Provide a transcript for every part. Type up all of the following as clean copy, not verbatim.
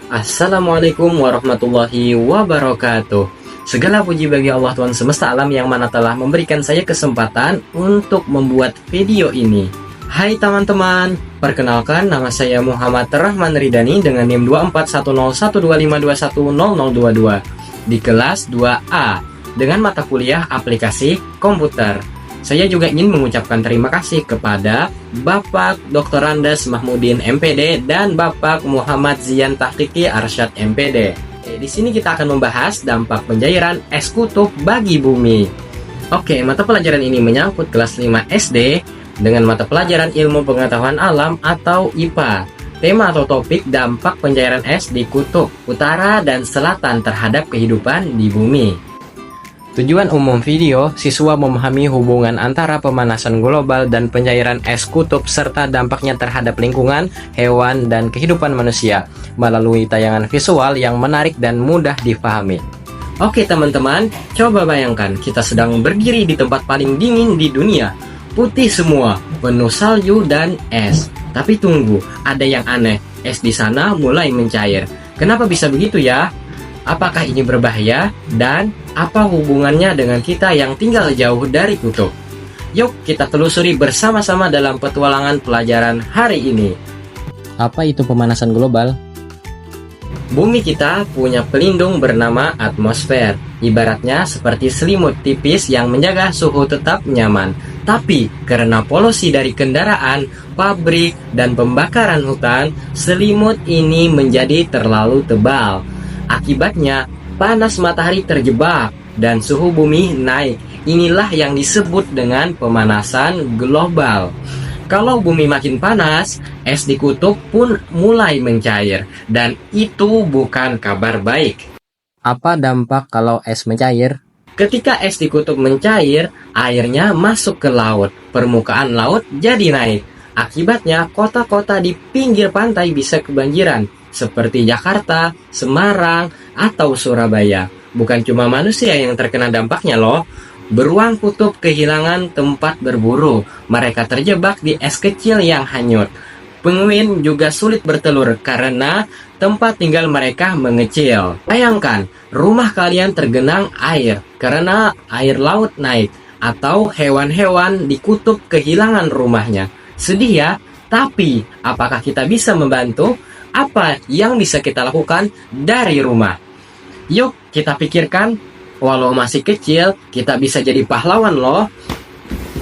Assalamualaikum warahmatullahi wabarakatuh. Segala puji bagi Allah Tuhan semesta alam yang mana telah memberikan saya kesempatan untuk membuat video ini. Hai teman-teman, perkenalkan nama saya Muhammad Rahman Ridani dengan NIM 241012510022 di kelas 2A dengan mata kuliah aplikasi komputer. Saya juga ingin mengucapkan terima kasih kepada Bapak Dr. Andes Mahmudin MPD dan Bapak Muhammad Zian Tahtiki Arsyad MPD. Di sini kita akan membahas dampak pencairan es kutub bagi bumi. Oke, mata pelajaran ini menyangkut kelas 5 SD dengan mata pelajaran Ilmu Pengetahuan Alam atau IPA. Tema atau topik dampak pencairan es di kutub utara dan selatan terhadap kehidupan di bumi. Tujuan umum video, siswa memahami hubungan antara pemanasan global dan pencairan es kutub serta dampaknya terhadap lingkungan, hewan, dan kehidupan manusia melalui tayangan visual yang menarik dan mudah difahami. Oke teman-teman, coba bayangkan kita sedang berdiri di tempat paling dingin di dunia. Putih semua, penuh salju dan es. Tapi tunggu, ada yang aneh, es di sana mulai mencair. Kenapa bisa begitu ya? Apakah ini berbahaya? Dan apa hubungannya dengan kita yang tinggal jauh dari kutub? Yuk kita telusuri bersama-sama dalam petualangan pelajaran hari ini. Apa itu pemanasan global? Bumi kita punya pelindung bernama atmosfer. Ibaratnya seperti selimut tipis yang menjaga suhu tetap nyaman. Tapi karena polusi dari kendaraan, pabrik, dan pembakaran hutan, selimut ini menjadi terlalu tebal. Akibatnya, panas matahari terjebak dan suhu bumi naik. Inilah yang disebut dengan pemanasan global. Kalau bumi makin panas, es di kutub pun mulai mencair. Dan itu bukan kabar baik. Apa dampak kalau es mencair? Ketika es di kutub mencair, airnya masuk ke laut. Permukaan laut jadi naik. Akibatnya, kota-kota di pinggir pantai bisa kebanjiran. Seperti Jakarta, Semarang, atau Surabaya. Bukan cuma manusia yang terkena dampaknya loh. Beruang kutub kehilangan tempat berburu. Mereka terjebak di es kecil yang hanyut. Penguin juga sulit bertelur karena tempat tinggal mereka mengecil. Bayangkan, rumah kalian tergenang air karena air laut naik. Atau hewan-hewan di kutub kehilangan rumahnya. Sedih ya, tapi apakah kita bisa membantu? Apa yang bisa kita lakukan dari rumah? Yuk kita pikirkan, walau masih kecil, kita bisa jadi pahlawan loh.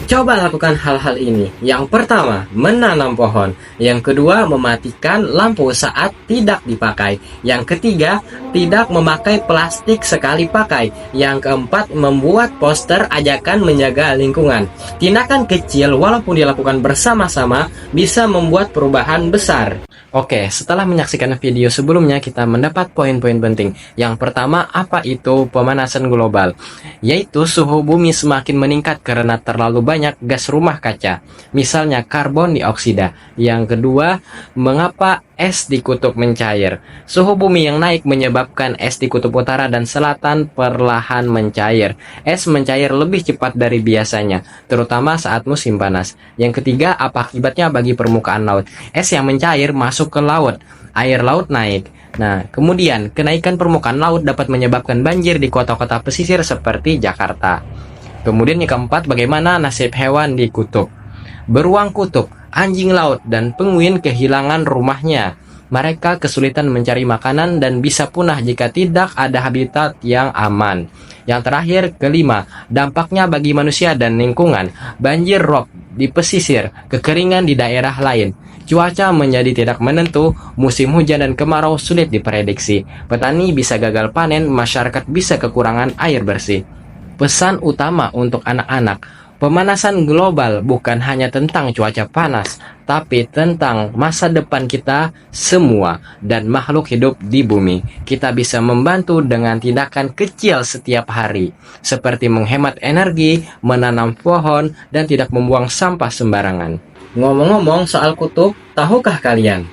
Coba lakukan hal-hal ini. Yang pertama, menanam pohon. Yang kedua, mematikan lampu saat tidak dipakai. Yang ketiga, tidak memakai plastik sekali pakai. Yang keempat, membuat poster ajakan menjaga lingkungan. Tindakan kecil walaupun dilakukan bersama-sama bisa membuat perubahan besar. Oke, setelah menyaksikan video sebelumnya kita mendapat poin-poin penting. Yang pertama, apa itu pemanasan global? Yaitu suhu bumi semakin meningkat karena terlalu banyak gas rumah kaca, misalnya karbon dioksida. Yang kedua, mengapa es di kutub mencair? Suhu bumi yang naik menyebabkan es di kutub utara dan selatan perlahan mencair. Es mencair lebih cepat dari biasanya, terutama saat musim panas. Yang ketiga, apa akibatnya bagi permukaan laut? Es yang mencair masuk ke laut, air laut naik. Nah, kemudian kenaikan permukaan laut dapat menyebabkan banjir di kota-kota pesisir seperti Jakarta. Kemudian yang keempat, bagaimana nasib hewan di kutub? Beruang kutub, anjing laut, dan penguin kehilangan rumahnya. Mereka kesulitan mencari makanan dan bisa punah jika tidak ada habitat yang aman. Yang terakhir, kelima, dampaknya bagi manusia dan lingkungan. Banjir rob di pesisir, kekeringan di daerah lain. Cuaca menjadi tidak menentu, musim hujan dan kemarau sulit diprediksi. Petani bisa gagal panen, masyarakat bisa kekurangan air bersih. Pesan utama untuk anak-anak, pemanasan global bukan hanya tentang cuaca panas, tapi tentang masa depan kita semua dan makhluk hidup di bumi. Kita bisa membantu dengan tindakan kecil setiap hari, seperti menghemat energi, menanam pohon, dan tidak membuang sampah sembarangan. Ngomong-ngomong soal kutub, tahukah kalian?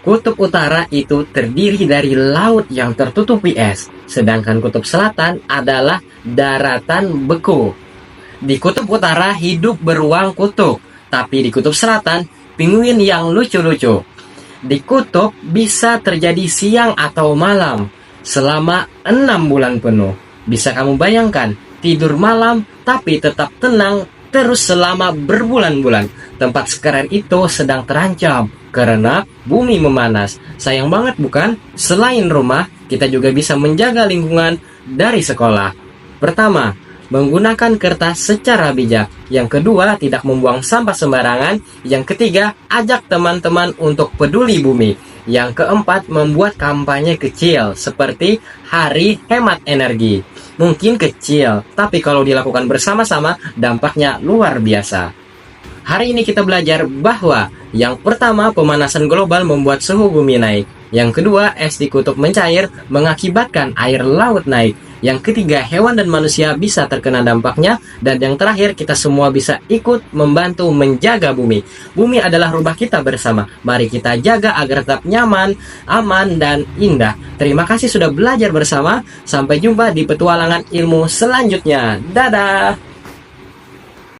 Kutub utara itu terdiri dari laut yang tertutupi es, sedangkan kutub selatan adalah daratan beku. Di kutub utara hidup beruang kutub, tapi di kutub selatan penguin yang lucu-lucu. di kutub bisa terjadi siang atau malam selama 6 bulan penuh. Bisa kamu bayangkan, tidur malam tapi tetap tenang terus selama berbulan-bulan. Tempat sekeren itu sedang terancam karena bumi memanas. Sayang banget bukan? Selain rumah, kita juga bisa menjaga lingkungan dari sekolah. Pertama, menggunakan kertas secara bijak. Yang kedua, tidak membuang sampah sembarangan. Yang ketiga, ajak teman-teman untuk peduli bumi. Yang keempat, membuat kampanye kecil seperti Hari Hemat Energi. Mungkin kecil, tapi kalau dilakukan bersama-sama, dampaknya luar biasa. Hari ini kita belajar bahwa yang pertama, pemanasan global membuat suhu bumi naik. Yang kedua, es di kutub mencair mengakibatkan air laut naik. Yang ketiga, hewan dan manusia bisa terkena dampaknya. Dan yang terakhir, kita semua bisa ikut membantu menjaga bumi. Bumi adalah rumah kita bersama. Mari kita jaga agar tetap nyaman, aman, dan indah. Terima kasih sudah belajar bersama. Sampai jumpa di petualangan ilmu selanjutnya. Dadah!